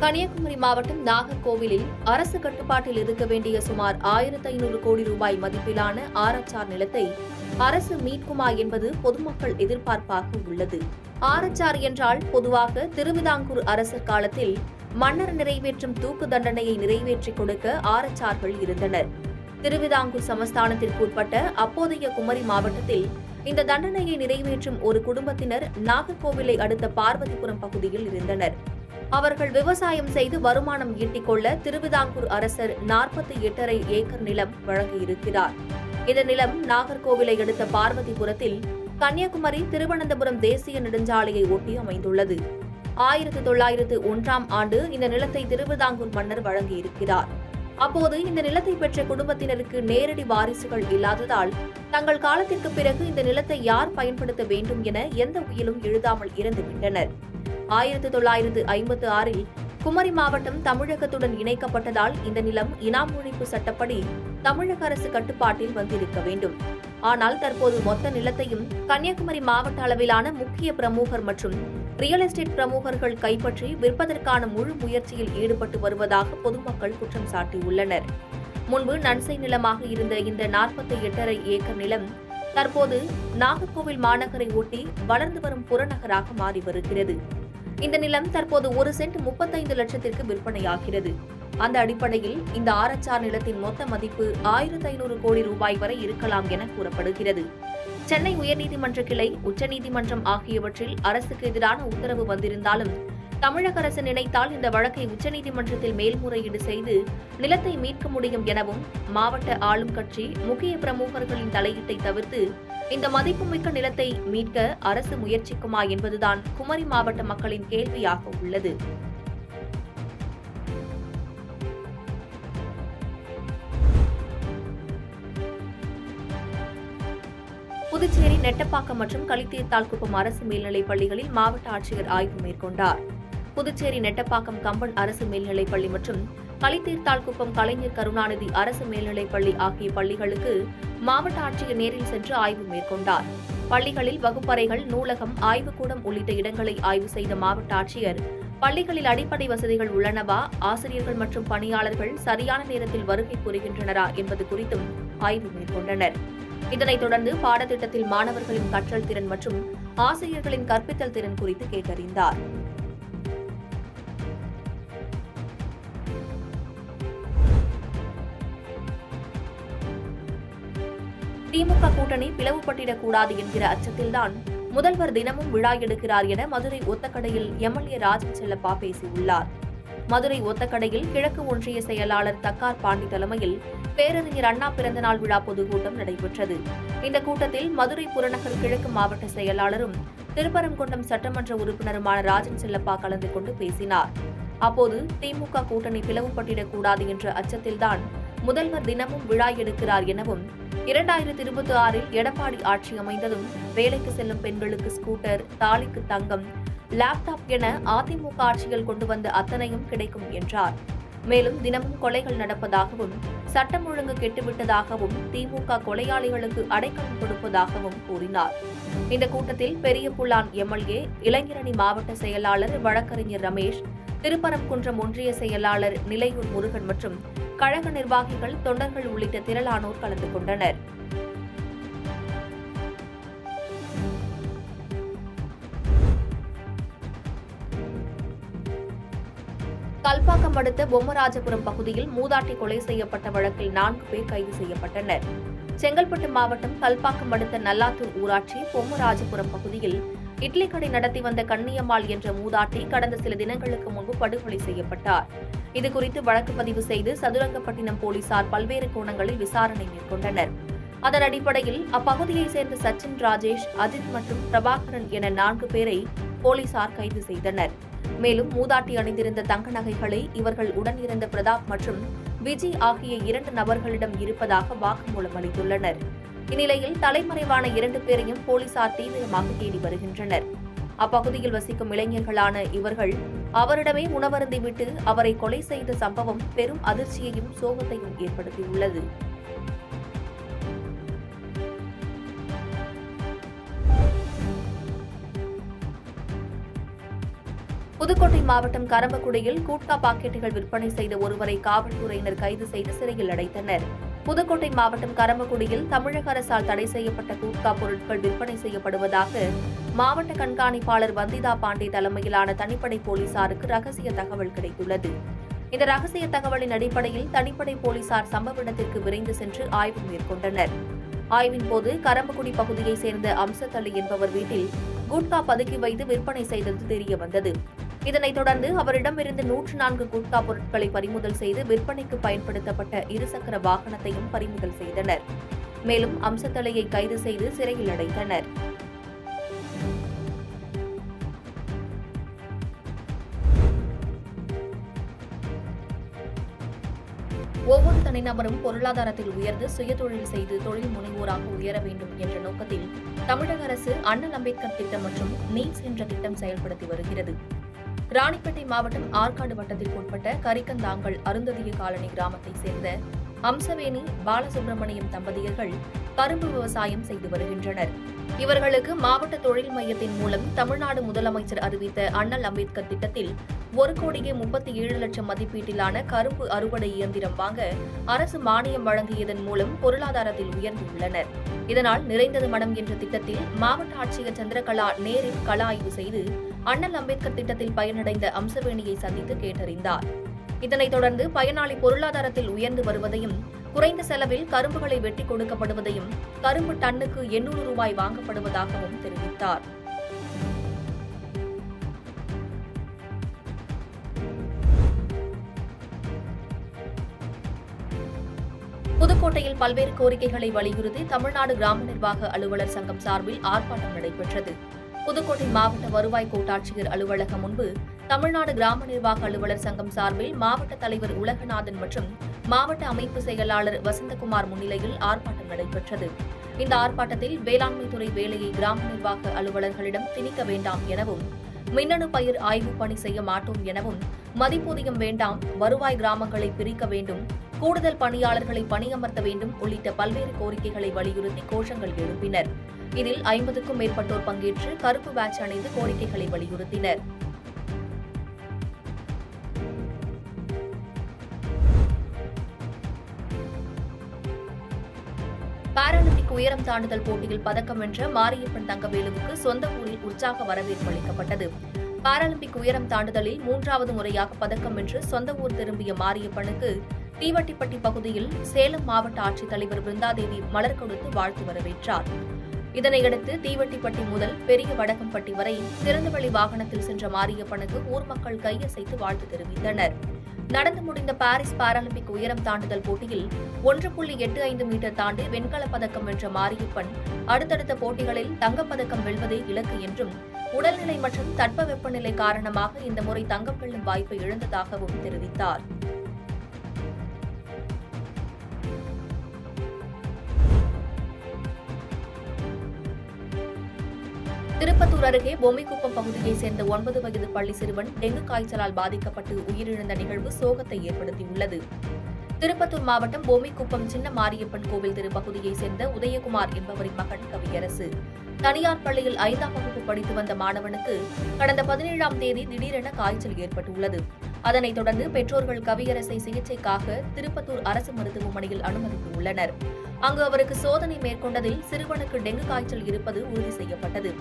கன்னியாகுமரி மாவட்டம் நாகர்கோவிலில் அரசு கட்டுப்பாட்டில் இருக்க வேண்டிய சுமார் 1500 கோடி ரூபாய் மதிப்பிலான ஆர்எச்ஆர் நிலத்தை அரசு மீட்குமா என்பது பொதுமக்கள் எதிர்பார்ப்பாக உள்ளது. ஆர்எச்ஆர் என்றால் பொதுவாக திருவிதாங்கூர் அரசர் காலத்தில் மன்னர் நிறைவேற்றும் தூக்கு தண்டனையை நிறைவேற்றிக் கொடுக்க ஆர்எச்ஆர்கள் இருந்தனர். திருவிதாங்கூர் சமஸ்தானத்திற்கு உட்பட்ட அப்போதைய குமரி மாவட்டத்தில் இந்த தண்டனையை நிறைவேற்றும் ஒரு குடும்பத்தினர் நாகர்கோவிலை அடுத்த பார்வதிபுரம் பகுதியில் இருந்தனர். அவர்கள் விவசாயம் செய்து வருமானம் ஈட்டிக் கொள்ள திருவிதாங்கூர் அரசர் 48.5 ஏக்கர் நிலம் வழங்கியிருக்கிறார். இந்த நிலம் நாகர்கோவிலை அடுத்த பார்வதிபுரத்தில் கன்னியாகுமரி திருவனந்தபுரம் தேசிய நெடுஞ்சாலையை ஒட்டி அமைந்துள்ளது. 1901ஆம் ஆண்டு இந்த நிலத்தை திருவிதாங்கூர் மன்னர் வழங்கியிருக்கிறார். அப்போது இந்த நிலத்தை பெற்ற குடும்பத்தினருக்கு நேரடி வாரிசுகள் இல்லாததால் தங்கள் காலத்திற்கு பிறகு இந்த நிலத்தை யார் பயன்படுத்த வேண்டும் என எந்த உயிலும் எழுதாமல் இறந்துவிட்டனர். 1956இல் குமரி மாவட்டம் தமிழகத்துடன் இணைக்கப்பட்டதால் இந்த நிலம் இனாம் ஒழிப்பு சட்டப்படி தமிழக அரசு கட்டுப்பாட்டில் வந்திருக்க வேண்டும். ஆனால் தற்போது மொத்த நிலத்தையும் கன்னியாகுமரி மாவட்ட அளவிலான முக்கிய பிரமுகர் மற்றும் ரியல் எஸ்டேட் பிரமுகர்கள் கைப்பற்றி விற்பதற்கான முழு முயற்சியில் ஈடுபட்டு வருவதாக பொதுமக்கள் குற்றம் சாட்டியுள்ளனர். முன்பு நன்சை நிலமாக இருந்த இந்த 48.5 ஏக்கர் நிலம் தற்போது நாகர்கோவில் மாநகரை ஒட்டி வளர்ந்து வரும் புறநகராக மாறி வருகிறது. இந்த நிலம் தற்போது ஒரு சென்ட் 35 லட்சத்திற்கு விற்பனையாகிறது. அந்த அடிப்படையில் இந்த ஆர்எச்ஆர் நிலத்தின் மொத்த மதிப்பு 1500 கோடி ரூபாய் வரை இருக்கலாம் என கூறப்படுகிறது. சென்னை உயர்நீதிமன்ற கிளை, உச்சநீதிமன்றம் ஆகியவற்றில் அரசுக்கு எதிரான உத்தரவு வந்திருந்தாலும் தமிழக அரசு நினைத்தால் இந்த வழக்கை உச்சநீதிமன்றத்தில் மேல்முறையீடு செய்து நிலத்தை மீட்க முடியும் எனவும் மாவட்ட ஆளும் கட்சி முக்கிய பிரமுகர்களின் தலையீட்டை தவிர்த்து இந்த மதிப்புமிக்க நிலத்தை மீட்க அரசு முயற்சிக்குமா என்பதுதான் குமரி மாவட்ட மக்களின் கேள்வியாக உள்ளது. புதுச்சேரி நெட்டப்பாக்கம் மற்றும் களித்தீர்த்தால்குப்பம் அரசு மேல்நிலைப் பள்ளிகளில் மாவட்ட ஆட்சியர் ஆய்வு மேற்கொண்டார். புதுச்சேரி நெட்டப்பாக்கம் கம்பன் அரசு மேல்நிலைப் பள்ளி மற்றும் களித்தீர்த்தால்குப்பம் கலைஞர் கருணாநிதி அரசு மேல்நிலைப் பள்ளி ஆகிய பள்ளிகளுக்கு மாவட்ட ஆட்சியர் நேரில் சென்று ஆய்வு மேற்கொண்டார். பள்ளிகளில் வகுப்பறைகள், நூலகம், ஆய்வுக்கூடம் உள்ளிட்ட இடங்களை ஆய்வு செய்த மாவட்ட ஆட்சியர் பள்ளிகளில் அடிப்படை வசதிகள் உள்ளனவா, ஆசிரியர்கள் மற்றும் பணியாளர்கள் சரியான நேரத்தில் வருகை புரிகின்றனரா என்பது குறித்தும் ஆய்வு மேற்கொண்டனர். இதனைத் தொடர்ந்து பாடத்திட்டத்தில் மாணவர்களின் கற்றல் திறன் மற்றும் ஆசிரியர்களின் கற்பித்தல் திறன் குறித்து கேட்டறிந்தார். திமுக கூட்டணி பிளவுபட்டிடக்கூடாது என்கிற அச்சத்தில்தான் முதல்வர் தினமும் விழா எடுக்கிறார் என மதுரை ஒத்தக்கடையில் எம்எல்ஏ ராஜன் செல்லப்பா பேசியுள்ளார். மதுரை ஒத்தக்கடையில் கிழக்கு ஒன்றிய செயலாளர் தக்கார் பாண்டி தலைமையில் பேரறிஞர் அண்ணா பிறந்தநாள் விழா பொதுக்கூட்டம் நடைபெற்றது. இந்த கூட்டத்தில் மதுரை புறநகர் கிழக்கு மாவட்ட செயலாளரும் திருப்பரங்குன்றம் சட்டமன்ற உறுப்பினருமான ராஜன் செல்லப்பா கலந்து கொண்டு பேசினார். அப்போது திமுக கூட்டணி பிளவுபட்டிடக்கூடாது என்ற அச்சத்தில்தான் முதல்வர் தினமும் விழா எடுக்கிறார் எனவும் 2026இல் எடப்பாடி ஆட்சி அமைந்ததும் வேலைக்கு செல்லும் பெண்களுக்கு ஸ்கூட்டர், தாலிக்கு தங்கம், லேப்டாப் என அதிமுக ஆட்சியில் கொண்டு வந்த அத்தனையும் கிடைக்கும் என்றார். மேலும் தினமும் கொலைகள் நடப்பதாகவும் சட்டம் ஒழுங்கு கெட்டுவிட்டதாகவும் திமுக கொலையாளிகளுக்கு அடைக்கலம் கொடுப்பதாகவும் கூறினார். இந்த கூட்டத்தில் பெரிய புல்லான் எம்எல்ஏ, இளைஞரணி மாவட்ட செயலாளர் வழக்கறிஞர் ரமேஷ், திருப்பரங்குன்றம் ஒன்றிய செயலாளர் நிலையூர் முருகன் மற்றும் கழக நிர்வாகிகள், தொண்டர்கள் உள்ளிட்ட திரளானோர் கலந்து கொண்டனர். கல்பாக்கம் அடுத்த பொம்மராஜபுரம் பகுதியில் மூதாட்டி கொலை செய்யப்பட்ட வழக்கில் 4 பேர் கைது செய்யப்பட்டனர். செங்கல்பட்டு மாவட்டம் கல்பாக்கம் அடுத்த நல்லாத்தூர் ஊராட்சி பொம்மராஜபுரம் பகுதியில் இட்லி கடை நடத்தி வந்த கண்ணியம்மாள் என்ற மூதாட்டி கடந்த சில தினங்களுக்கு முன்பு படுகொலை செய்யப்பட்டார். இதுகுறித்து வழக்கு பதிவு செய்து சதுரங்கப்பட்டினம் போலீசார் பல்வேறு கோணங்களில் விசாரணை மேற்கொண்டனர். அதன் அடிப்படையில் அப்பகுதியைச் சேர்ந்த சச்சின், ராஜேஷ், அஜித் மற்றும் பிரபாகரன் என 4 பேரை போலீசார் கைது செய்தனர். மேலும் மூதாட்டி அணிந்திருந்த தங்க நகைகளை இவர்கள் உடன் இருந்த பிரதாப் மற்றும் விஜய் ஆகிய 2 நபர்களிடம் இருப்பதாக வாக்குமூலம் அளித்துள்ளனர். இந்நிலையில் தலைமறைவான 2 பேரையும் போலீசார் தீவிரமாக தேடி வருகின்றனர். அப்பகுதியில் வசிக்கும் இளைஞர்களான இவர்கள் அவரிடமே உணவருந்திவிட்டு அவரை கொலை செய்த சம்பவம் பெரும் அதிர்ச்சியையும் சோகத்தையும் ஏற்படுத்தியுள்ளது. புதுக்கோட்டை மாவட்டம் கரம்பக்குடியில் கூட்கா பாக்கெட்டுகள் விற்பனை செய்த ஒருவரை காவல்துறையினர் கைது செய்து சிறையில் அடைத்தனர். புதுக்கோட்டை மாவட்டம் கரம்பக்குடியில் தமிழக அரசால் தடை செய்யப்பட்ட கூட்கா பொருட்கள் விற்பனை செய்யப்படுவதாக மாவட்ட கண்காணிப்பாளர் வந்திதா பாண்டே தலைமையிலான தனிப்படை போலீசாருக்கு ரகசிய தகவல் கிடைத்துள்ளது. இந்த ரகசிய தகவலின் அடிப்படையில் தனிப்படை போலீசார் சம்பவ இடத்திற்கு விரைந்து சென்று ஆய்வு மேற்கொண்டனர். ஆய்வின் போது கரம்பக்குடி பகுதியைச் சேர்ந்த அம்சத்தலி என்பவர் வீட்டில் குட்கா பதுக்கி வைத்து விற்பனை செய்தது தெரியவந்தது. இதனைத் தொடர்ந்து அவரிடமிருந்து 104 குட்கா பொருட்களை பறிமுதல் செய்து விற்பனைக்கு பயன்படுத்தப்பட்ட இருசக்கர வாகனத்தையும் பறிமுதல் செய்தனர். மேலும் அம்சத்தலையை கைது செய்து சிறையில் அடைத்தனர். ஒவ்வொரு தனிநபரும் பொருளாதாரத்தில் உயர்ந்து சுயதொழில் செய்து தொழில் முனைவோராக உயர வேண்டும் என்ற நோக்கத்தில் தமிழக அரசு அண்ணல் அம்பேத்கர் திட்டம் மற்றும் நீட்ஸ் என்ற திட்டம் செயல்படுத்தி வருகிறது. ராணிப்பேட்டை மாவட்டம் ஆற்காடு வட்டத்திற்குட்பட்ட கரிக்கந்தாங்கல் அருந்ததிய காலனி கிராமத்தைச் சேர்ந்த அம்சவேணி பாலசுப்ரமணியம் தம்பதியர்கள் கரும்பு விவசாயம் செய்து வருகின்றனர். இவர்களுக்கு மாவட்ட தொழில் மையத்தின் மூலம் தமிழ்நாடு முதலமைச்சர் அறிவித்த அண்ணல் அம்பேத்கர் திட்டத்தில் 1,37,00,000 மதிப்பீட்டிலான கரும்பு அறுவடை இயந்திரம் வாங்க அரசு மானியம் வழங்கியதன் மூலம் பொருளாதாரத்தில் உயர்ந்துள்ளனர். இதனால் நிறைந்தது மனம் என்ற திட்டத்தில் மாவட்ட ஆட்சியர் சந்திரகலா நேரில் கள ஆய்வு செய்து அண்ணல் அம்பேத்கர் திட்டத்தில் பயனடைந்த அம்சவேணியை சந்தித்து கேட்டறிந்தார். இதனைத் தொடர்ந்து பயனாளி பொருளாதாரத்தில் உயர்ந்து வருவதையும், குறைந்த செலவில் கரும்புகளை வெட்டி கொடுக்கப்படுவதையும், கரும்பு டன்னுக்கு 800 ரூபாய் வாங்கப்படுவதாகவும் தெரிவித்தார். புதுக்கோட்டையில் பல்வேறு கோரிக்கைகளை வலியுறுத்தி தமிழ்நாடு கிராம நிர்வாக அலுவலர் சங்கம் சார்பில் ஆர்ப்பாட்டம் நடைபெற்றது. புதுக்கோட்டை மாவட்ட வருவாய் கோட்டாட்சியர் அலுவலகம் முன்பு தமிழ்நாடு கிராம நிர்வாக அலுவலர் சங்கம் சார்பில் மாவட்ட தலைவர் உலகநாதன் மற்றும் மாவட்ட அமைப்பு செயலாளர் வசந்தகுமார் முன்னிலையில் ஆர்ப்பாட்டம் நடைபெற்றது. இந்த ஆர்ப்பாட்டத்தில் வேளாண்மைத்துறை வேலையை கிராம நிர்வாக அலுவலர்களிடம் திணிக்க வேண்டாம் எனவும், மின்னணு பயிர் ஆய்வு பணி செய்ய மாட்டோம் எனவும், மதிப்பூதியம் வேண்டாம், வருவாய் கிராமங்களை பிரிக்க வேண்டும், கூடுதல் பணியாளர்களை பணியமர்த்த வேண்டும் உள்ளிட்ட பல்வேறு கோரிக்கைகளை வலியுறுத்தி கோஷங்கள் எழுப்பினர். இதில் 50க்கும் மேற்பட்டோர் பங்கேற்று கருப்பு பேட்ச் அணிந்து கோரிக்கைகளை வலியுறுத்தினர். பாராலிம்பிக் உயரம் தாண்டுதல் போட்டியில் பதக்கம் வென்ற மாரியப்பன் தங்கவேலுவுக்கு சொந்த ஊரில் உற்சாக வரவேற்பு அளிக்கப்பட்டது. பாராலிம்பிக் உயரம் தாண்டுதலில் 3வது முறையாக பதக்கம் வென்று சொந்த ஊர் திரும்பிய மாரியப்பனுக்கு தீவட்டிப்பட்டி பகுதியில் சேலம் மாவட்ட ஆட்சித்தலைவர் பிருந்தாதேவி மலர் கொடுத்து வாழ்த்து வரவேற்றார். இதனையடுத்து தீவட்டிப்பட்டி முதல் பெரிய வடக்கம்பட்டி வரை திறந்தவெளி வாகனத்தில் சென்ற மாரியப்பனுக்கு ஊர் மக்கள் கையசைத்து வாழ்த்து தெரிவித்தனர். நடந்து முடிந்த பாரிஸ் பாராலிம்பிக் உயரம் தாண்டுதல் போட்டியில் 1.85 மீட்டர் தாண்டி வெண்கலப் பதக்கம் வென்ற மாரியப்பன் அடுத்தடுத்த போட்டிகளில் தங்கப்பதக்கம் வெல்வதே இலக்கு என்றும், உடல்நிலை மற்றும் தட்பவெப்பநிலை காரணமாக இந்த முறை தங்கம் வெல்லும் வாய்ப்பை இழந்ததாகவும் தெரிவித்தார். திருப்பத்தூர் அருகே பொம்மைக்குப்பம் பகுதியைச் சேர்ந்த 9 வயது பள்ளி சிறுவன் டெங்கு காய்ச்சலால் பாதிக்கப்பட்டு உயிரிழந்த நிகழ்வு சோகத்தை ஏற்படுத்தியுள்ளது. திருப்பத்தூர் மாவட்டம் பொம்மைக்குப்பம் சின்ன மாரியப்பன் கோவில் திருப்பகுதியைச் சேர்ந்த உதயகுமார் என்பவரின் மகன் கவியரசு தனியார் பள்ளியில் 5ஆம் வகுப்பு படித்து வந்த மாணவனுக்கு கடந்த 17ஆம் தேதி திடீரென காய்ச்சல் ஏற்பட்டுள்ளது. அதனைத் தொடர்ந்து பெற்றோர்கள் கவியரசை சிகிச்சைக்காக திருப்பத்தூர் அரசு மருத்துவமனையில் அனுமதித்துள்ளனர். அங்கு அவருக்கு சோதனை மேற்கொண்டதில் சிறுவனுக்கு டெங்கு காய்ச்சல் இருப்பது உறுதி செய்யப்பட்டது.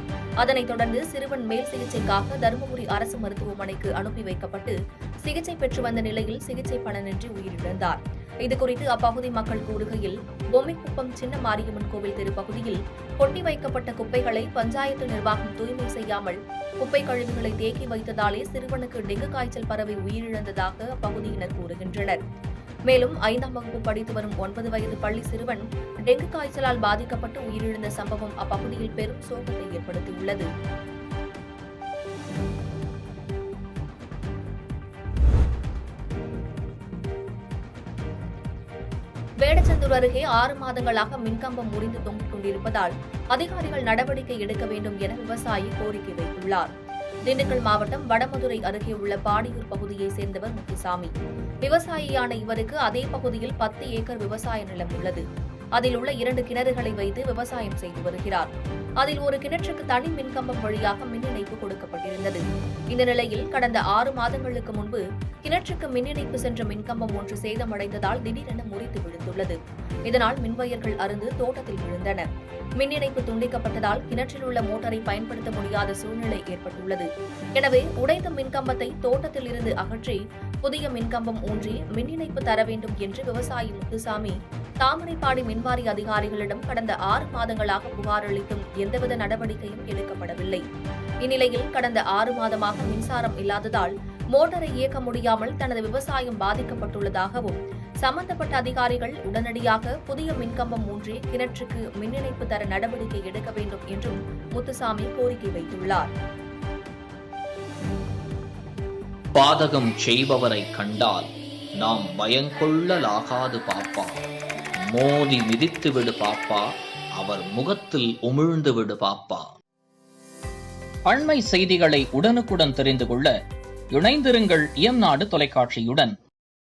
அதனைத் தொடர்ந்து சிறுவன் மேல் சிகிச்சைக்காக தருமபுரி அரசு மருத்துவமனைக்கு அனுப்பி வைக்கப்பட்டு சிகிச்சை பெற்று வந்த நிலையில் சிகிச்சை பலனின்றி உயிரிழந்தார். இதுகுறித்து அப்பகுதி மக்கள் கூறுகையில், பொம்மைக்குப்பம் சின்ன மாரியம்மன் கோவில் தெருப்பகுதியில் கொட்டி வைக்கப்பட்ட குப்பைகளை பஞ்சாயத்து நிர்வாகம் தூய்மை செய்யாமல் குப்பை கழிவுகளை தேக்கி வைத்ததாலே சிறுவனுக்கு டெங்கு காய்ச்சல் பரவி உயிரிழந்ததாக அப்பகுதியினர் கூறுகின்றனர். மேலும் 5ஆம் வகுப்பு படித்து வரும் 9 வயது பள்ளி சிறுவன் டெங்கு காய்ச்சலால் பாதிக்கப்பட்டு உயிரிழந்த சம்பவம் அப்பகுதியில் பெரும் சோகத்தை ஏற்படுத்தியுள்ளது. வேடச்சந்தூர் அருகே 6 மாதங்களாக மின்கம்பம் முறிந்து தொங்கிக் கொண்டிருப்பதால் அதிகாரிகள் நடவடிக்கை எடுக்க வேண்டும் என விவசாயி கோரிக்கை வைத்துள்ளார். திண்டுக்கல் மாவட்டம் வடமதுரை அருகே உள்ள பாடியூர் பகுதியைச் சேர்ந்தவர் முத்துசாமி. விவசாயியான இவருக்கு அதே பகுதியில் 10 ஏக்கர் விவசாய நிலம் உள்ளது. அதில் உள்ள 2 கிணறுகளை வைத்து விவசாயம் செய்து வருகிறார். அதில் ஒரு கிணற்றுக்கு தனி மின்கம்பம் வழியாக மின் இணைப்பு கொடுக்கப்பட்டிருந்தது. இந்த நிலையில் கடந்த 6 மாதங்களுக்கு முன்பு கிணற்றுக்கு மின் இணைப்பு சென்ற மின்கம்பம் ஒன்று சேதமடைந்ததால் திடீரென முறித்து விழுந்துள்ளது. இதனால் மின்வயர்கள் அறுந்து தோட்டத்தில் விழுந்தன. மின் இணைப்பு துண்டிக்கப்பட்டதால் கிணற்றில் உள்ள மோட்டாரை பயன்படுத்த முடியாத சூழ்நிலை ஏற்பட்டுள்ளது. எனவே உடைந்த மின்கம்பத்தை தோட்டத்தில் இருந்து அகற்றி புதிய மின்கம்பம் ஊன்றி மின் இணைப்பு தர வேண்டும் என்று விவசாயி முத்துசாமி தாமரைப்பாடி மின்வாரிய அதிகாரிகளிடம் கடந்த 6 மாதங்களாக புகார் அளித்தும் எந்தவித நடவடிக்கையும் எடுக்கப்படவில்லை. இந்நிலையில் கடந்த 6 மாதமாக மின்சாரம் இல்லாததால் மோட்டாரை இயக்க முடியாமல் தனது விவசாயம் பாதிக்கப்பட்டுள்ளதாகவும் சம்பந்தப்பட்ட அதிகாரிகள் உடனடியாக புதிய மின்கம்பம் ஊன்றி கிணற்றுக்கு மின் இணைப்பு தர நடவடிக்கை எடுக்க வேண்டும் என்றும் முத்துசாமி கோரிக்கை வைத்துள்ளார். பாதகம் செய்பவரை கண்டால் நாம் பயங்கொள்ளலாகாது பாப்பா, மோதி மிதித்து விடு பாப்பா, அவர் முகத்தில் உமிழ்ந்து விடு பாப்பா. அண்மை செய்திகளை உடனுக்குடன் தெரிந்து கொள்ள இணைந்திருங்கள் இயம்நாடு தொலைக்காட்சியுடன்.